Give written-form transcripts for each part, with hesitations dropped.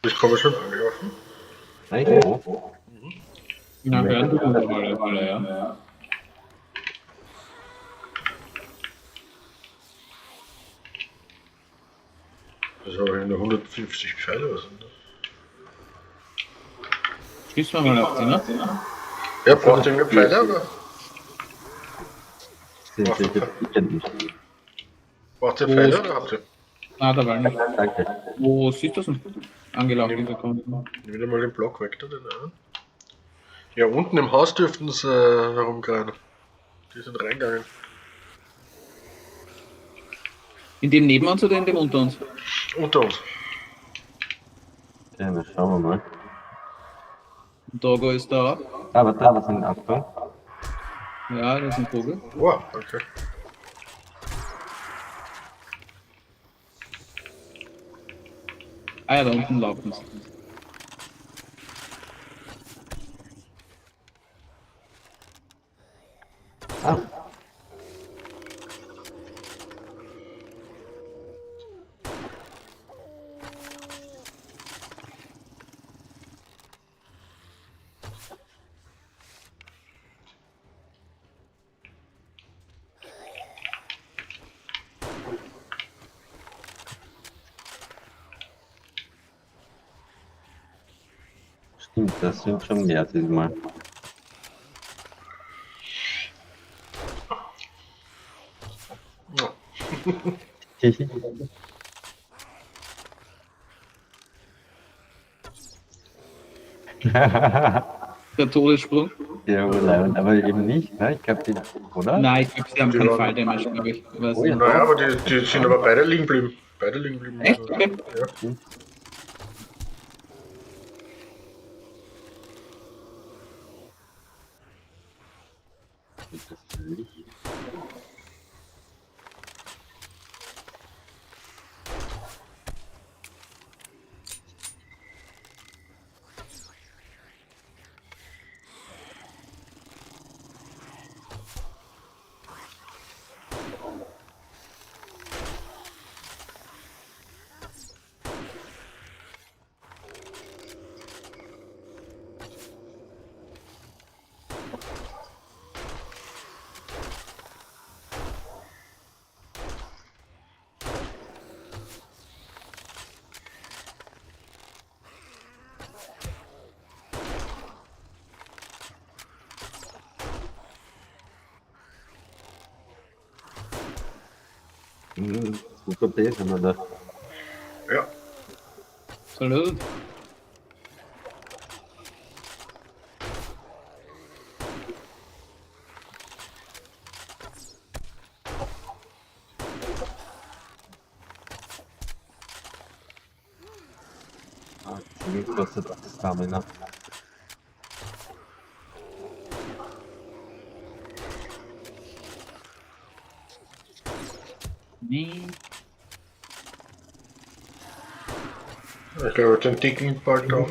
Ich komme schon angelaufen. Echt? Wo? Na, hören du uns alle, ja. Das habe ich nur 150 Pfeile, was sind das? Schießen wir mal auf die, ne? Ja, braucht ihr mehr Pfeile, oder? Sind sicher nicht. Braucht ihr Pfeile, oder habt ihr? Ah, da war nicht. Danke. Wo siehst du es denn? Angelaufen gekommen. Wieder mal den Block weg, da den einen. Ja, unten im Haus dürften sie herumkreien. Die sind reingegangen. In dem neben uns oder in dem unter uns? Unter uns. Ja, dann schauen wir mal. Dogo ist da auch. Aber da sind Achtung. Ja, das ist ein Vogel. Wow, okay. Ah ja, da unten laufen sie. Ah. Stimmt, das sind schon mehr diesmal. Ja. Der Todessprung? Ja, aber eben nicht, ne? Ich glaube, die, oder? Nein, ich glaube, sie haben Die keinen waren- Falldamage, glaube ich. Weiß Oh nicht. ja. Naja, aber die sind aber beide liegen geblieben. Beide liegen geblieben. Echt? Okay. Ja. Das Licht. Super Base haben wir da. Ja. Salut. Ah, die kostet auch das Stamina. Nee. Ich glaube, den dicken bald auch.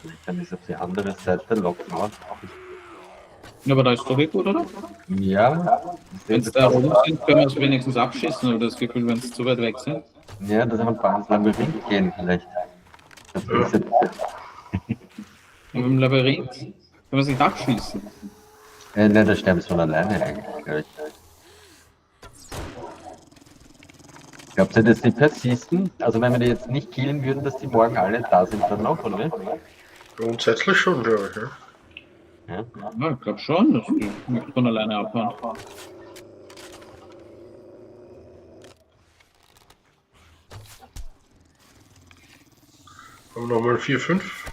Ich kann das auf die andere Seite locken. Ja, aber da ist doch eh gut, oder? Ja, Wenn es da oben sind, können wir es wenigstens abschießen, oder das Gefühl, wenn es zu weit weg sind. ja, dass wir ein paar ins Labyrinth gehen vielleicht. Das Ja. ist jetzt, Und im Labyrinth können wir es nicht abschießen. ne, da sterben sie von alleine eigentlich, glaube ich. Glaubt ihr, dass die persisten? Also wenn wir die jetzt nicht killen würden, dass die morgen alle da sind dann noch, oder? Grundsätzlich schon, glaube ich. Ja. Ja. Ja, ich glaube schon, dass die nicht von alleine abhauen. Haben wir nochmal 4, 5.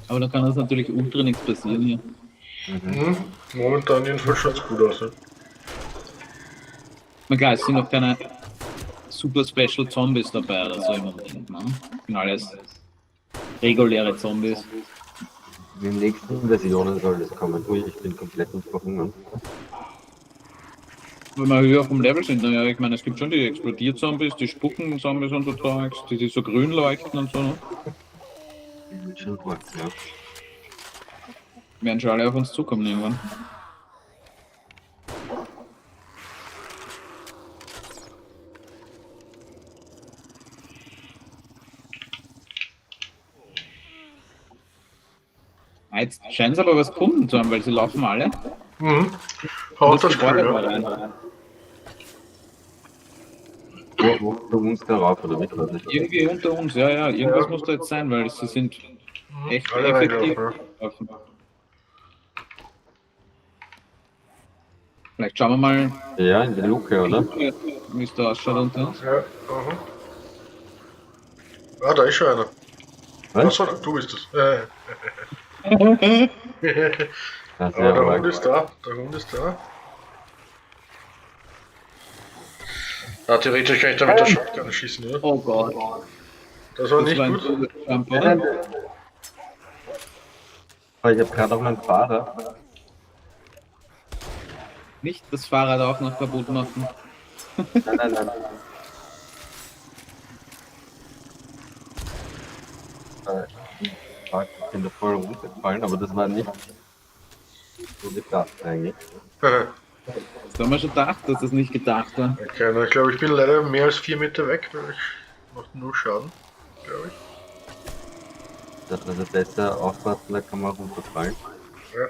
Aber da kann das natürlich ultra nichts passieren hier. Mhm. Momentan jedenfalls schaut es gut aus. Ja. Na klar, es sind noch keine super Special Zombies dabei oder so im Moment, ne? Sind alles reguläre Zombies. In den nächsten Versionen soll das kommen. Ui, ich bin komplett nicht verhungert. Wenn wir höher vom Level sind, naja, ich meine, es gibt schon die Explodier-Zombies, die Spucken-Zombies und so Zeugs, die so grün leuchten und so, ne? Schon gut, ja. Werden schon alle auf uns zukommen irgendwann. Jetzt scheint es aber was gefunden zu haben, weil sie laufen alle. Mhm. Haut das Gebäude Gefühl, da ja. rein. Wo uns darauf oder mit? Was nicht? Irgendwie unter uns, ja, ja, irgendwas Ja. muss da jetzt sein, weil sie sind echt Alle effektiv. reingelaufen, Vielleicht schauen wir mal, Ja, in die Luke, oder? wie es da ausschaut unter uns. Ja. Mhm. Ah, da ist schon einer. Was? Achso, du bist es. Das Aber der wäre Hund ist da. Der Hund ist da. Ah, theoretisch kann ich da mit der Shotgun schießen, oder? Oh Gott. Das war Das nicht war ein gut. Jumper. Ich habe gerade auf meinem Fahrrad. Nicht das Fahrrad auch noch kaputt machen. Nein. Ich bin da voll runtergefallen, aber das war nicht so gedacht eigentlich. Okay, Das haben wir schon gedacht, dass das nicht gedacht war. na, ich glaube, ich bin leider mehr als 4 Meter weg. Ich macht nur Schaden, glaube ich. Das also besser aufpassen, da kann man runterfallen. Ja.